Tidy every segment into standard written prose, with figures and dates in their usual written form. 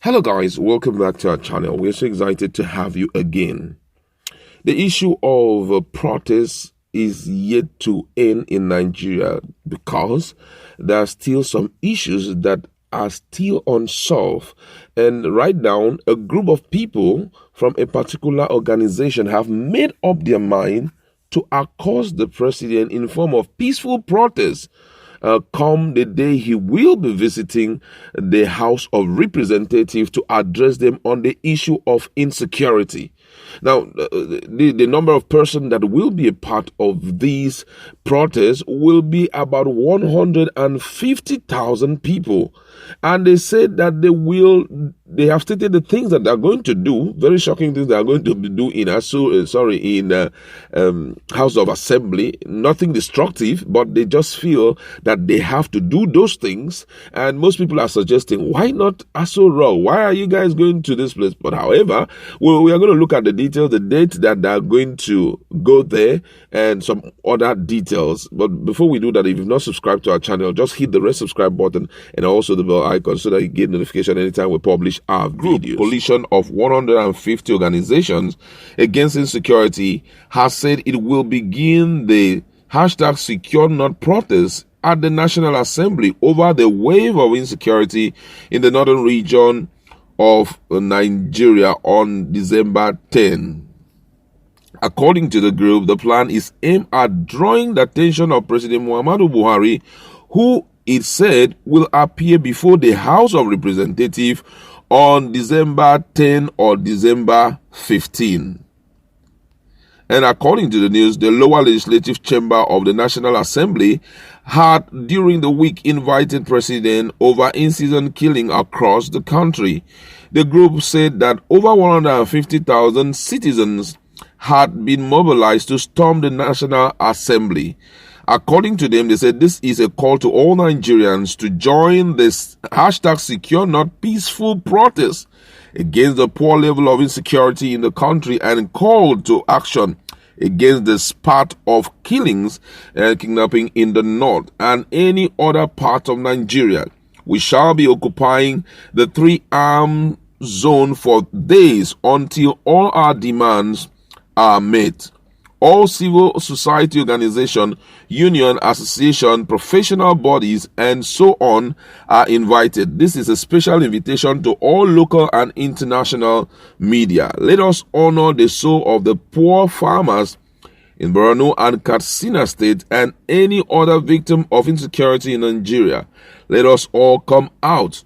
Hello guys, welcome back to our channel. We're so excited to have you again. The issue of protests is yet to end in Nigeria because there are still some issues that are still unsolved. And right now, a group of people from a particular organization have made up their mind to accost the president in form of peaceful protests. Come the day he will be visiting the House of Representatives to address them on the issue of insecurity. Now, the number of persons that will be a part of these protests will be about 150,000 people. And they said that they have stated the things that they are going to do, very shocking things they are going to do in House of Assembly. Nothing destructive, but they just feel that they have to do those things. And most people are suggesting, why not Aso Rock? Why are you guys going to this place? But however, we are going to look at the details, the date that they are going to go there, and some other details. But before we do that, if you've not subscribed to our channel, just hit the red subscribe button and also the bell icon so that you get notification anytime we publish our videos. Coalition of 150 organizations against insecurity has said it will begin the hashtag Secure Not protest at the National Assembly over the wave of insecurity in the northern region of Nigeria on December 10. According to the group, the plan is aimed at drawing the attention of President Muhammadu Buhari, who it said will appear before the House of Representatives on December 10 or December 15. And according to the news, the lower legislative chamber of the National Assembly had during the week invited President over in-season killing across the country. The group said that over 150,000 citizens had been mobilized to storm the National Assembly. According to them, they said this is a call to all Nigerians to join this hashtag Secure Not peaceful protest against the poor level of insecurity in the country and called to action against the spat of killings and kidnapping in the north and any other part of Nigeria. We shall be occupying the 3-arm zone for days until all our demands are met. All civil society organizations, union, association, professional bodies, and so on are invited. This is a special invitation to all local and international media. Let us honor the soul of the poor farmers in Borno and Katsina State and any other victim of insecurity in Nigeria. Let us all come out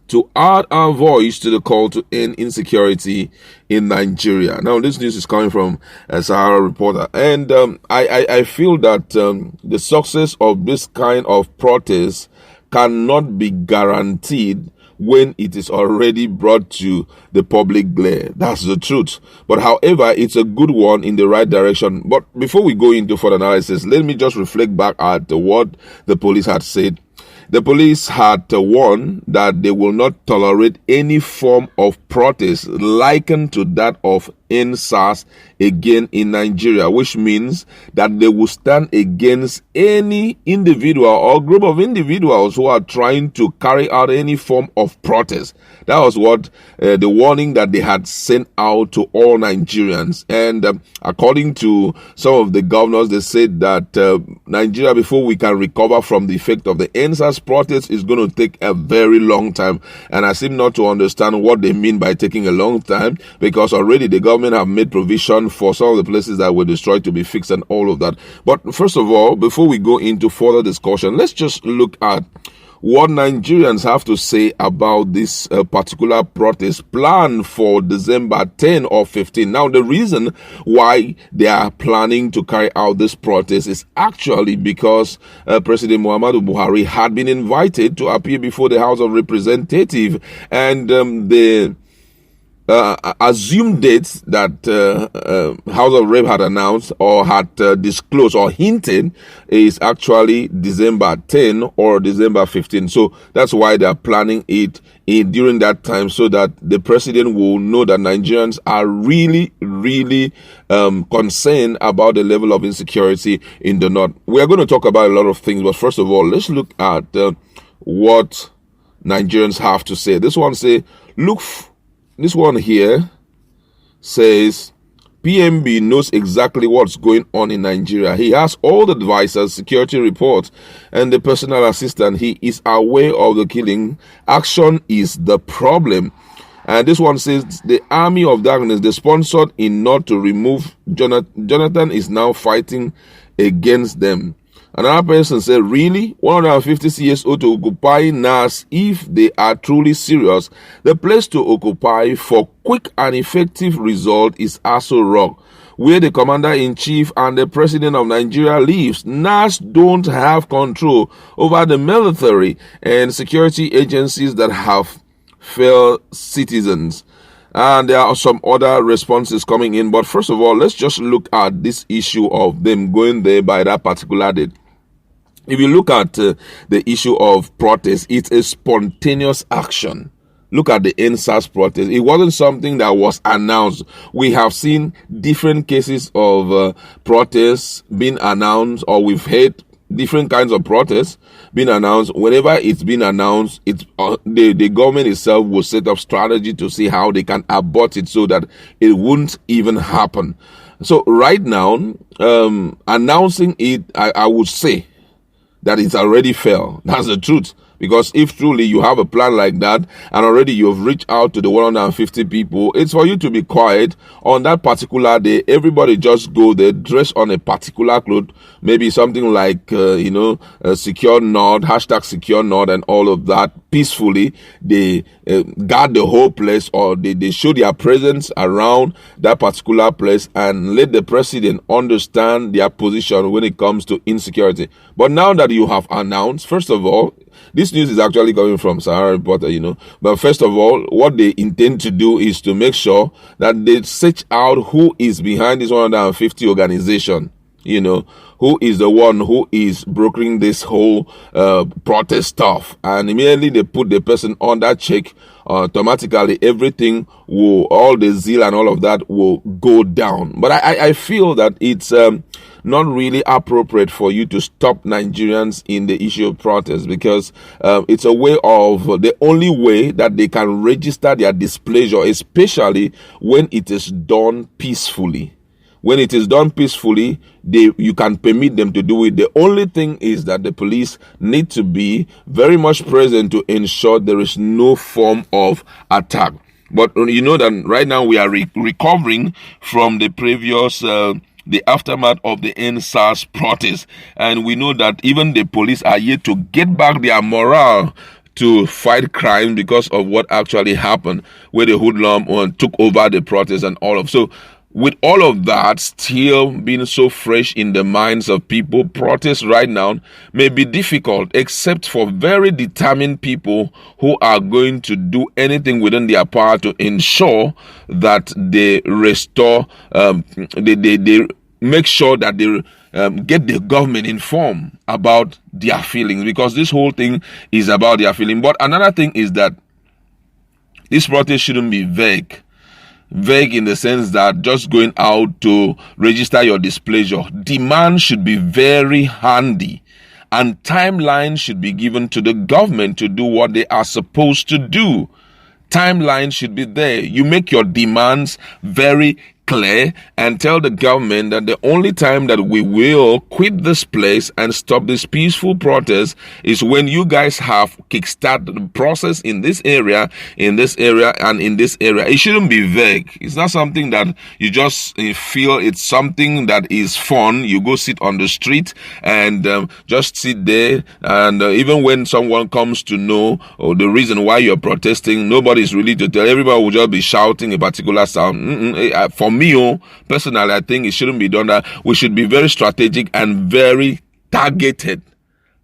to add our voice to the call to end insecurity in Nigeria. Now, this news is coming from a Sahara Reporter, and I feel that the success of this kind of protest cannot be guaranteed when it is already brought to the public glare. That's the truth. But however, it's a good one in the right direction. But before we go into further analysis, let me just reflect back at what the police had said. The police had warned that they will not tolerate any form of protest likened to that of NSAS again in Nigeria, which means that they will stand against any individual or group of individuals who are trying to carry out any form of protest. That was what the warning that they had sent out to all Nigerians. And according to some of the governors, they said that Nigeria, before we can recover from the effect of the NSAS protest, is going to take a very long time. And I seem not to understand what they mean by taking a long time, because already the government have made provision for some of the places that were destroyed to be fixed and all of that. But first of all, before we go into further discussion, let's just look at what Nigerians have to say about this particular protest plan for December 10 or 15. Now, the reason why they are planning to carry out this protest is actually because President Muhammadu Buhari had been invited to appear before the House of Representatives, and the assumed dates that House of Rep had announced or had disclosed or hinted is actually December 10 or December 15. So that's why they are planning it during that time, so that the president will know that Nigerians are really concerned about the level of insecurity in the north. We are going to talk about a lot of things, but first of all, let's look at what Nigerians have to say. This one say, look, this one here says, PMB knows exactly what's going on in Nigeria. He has all the advisors, security reports, and the personal assistant. He is aware of the killing. Action is the problem. And this one says, the army of darkness, they sponsored in not to remove Jonathan is now fighting against them. Another person said, really? 150 CSO to occupy NAS if they are truly serious. The place to occupy for quick and effective result is Aso Rock, where the commander-in-chief and the president of Nigeria lives. NAS don't have control over the military and security agencies that have failed citizens. And there are some other responses coming in. But first of all, let's just look at this issue of them going there by that particular date. If you look at the issue of protest, it's a spontaneous action. Look at the NSAS protest. It wasn't something that was announced. We have seen different cases of protests being announced, or we've heard different kinds of protests being announced. Whenever it's been announced, the government itself will set up strategy to see how they can abort it so that it won't even happen. So right now, announcing it, I would say that it's already failed. That's the truth. Because if truly you have a plan like that and already you've reached out to the 150 people, it's for you to be quiet on that particular day. Everybody just go there, dress on a particular cloth, maybe something like, secure nod, hashtag secure nod and all of that. Peacefully, they guard the whole place, or they show their presence around that particular place and let the president understand their position when it comes to insecurity. But now that you have announced, first of all, this news is actually coming from Sahara Reporter, But first of all, what they intend to do is to make sure that they search out who is behind this 150 organization, who is the one who is brokering this whole protest stuff. And immediately they put the person on that check. Automatically, everything all the zeal and all of that will go down. But I feel that it's not really appropriate for you to stop Nigerians in the issue of protest, because it's a way of the only way that they can register their displeasure, especially when it is done peacefully. When it is done peacefully, you can permit them to do it. The only thing is that the police need to be very much present to ensure there is no form of attack. But you know that right now we are recovering from the previous the aftermath of the NSAS protest, and we know that even the police are yet to get back their morale to fight crime because of what actually happened, where the hoodlum took over the protest and all of so. With all of that still being so fresh in the minds of people, protests right now may be difficult, except for very determined people who are going to do anything within their power to ensure that they restore, they make sure that they get the government informed about their feelings, because this whole thing is about their feeling. But another thing is that this protest shouldn't be vague. Vague in the sense that just going out to register your displeasure. Demand should be very handy, and timeline should be given to the government to do what they are supposed to do. Timeline should be there. You make your demands very clear and tell the government that the only time that we will quit this place and stop this peaceful protest is when you guys have kickstarted the process in this area, and in this area. It shouldn't be vague. It's not something that you just feel it's something that is fun. You go sit on the street and just sit there, and even when someone comes to know the reason why you're protesting, nobody's really to tell. Everybody will just be shouting a particular sound. For me, personally, I think it shouldn't be done that. We should be very strategic and very targeted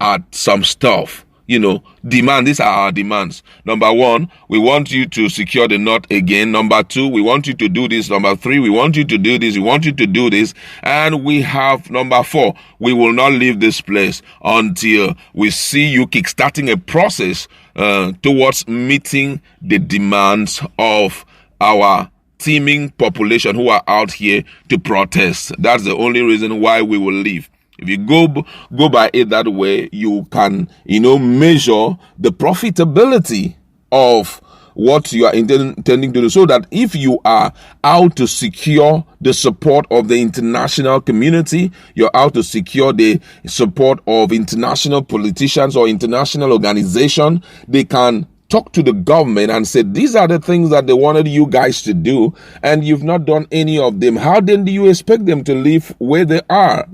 at some stuff. Demand. These are our demands. Number one, we want you to secure the north again. Number two, we want you to do this. Number three, we want you to do this. We want you to do this. And we have number four, we will not leave this place until we see you kickstarting a process towards meeting the demands of our teeming population who are out here to protest. That's the only reason why we will leave. If you go by it that way, you can, measure the profitability of what you are intending to do, so that if you are out to secure the support of the international community, you're out to secure the support of international politicians or international organization, they can talk to the government and say, these are the things that they wanted you guys to do, and you've not done any of them. How then do you expect them to live where they are?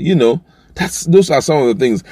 Those are some of the things.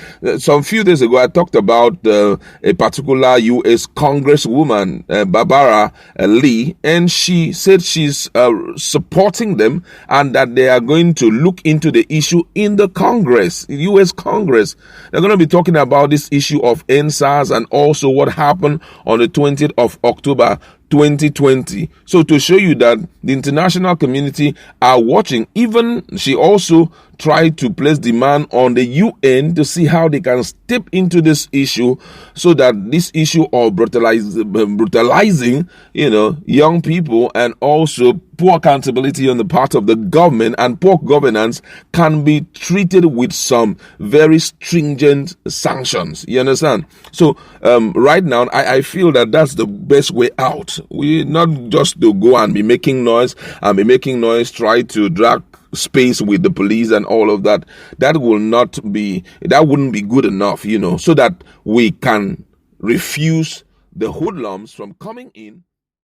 Some few days ago, I talked about a particular U.S. Congresswoman, Barbara Lee, and she said she's supporting them and that they are going to look into the issue in the Congress, U.S. Congress. They're going to be talking about this issue of NSAS and also what happened on the 20th of October 2020. So to show you that the international community are watching, even she also tried to place demand on the UN to see how they can step into this issue, so that this issue of brutalizing, young people, and also poor accountability on the part of the government and poor governance can be treated with some very stringent sanctions. You understand? So right now, I feel that that's the best way out. We not just to go and be making noise, try to drag space with the police and all of that. That wouldn't be good enough, so that we can refuse the hoodlums from coming in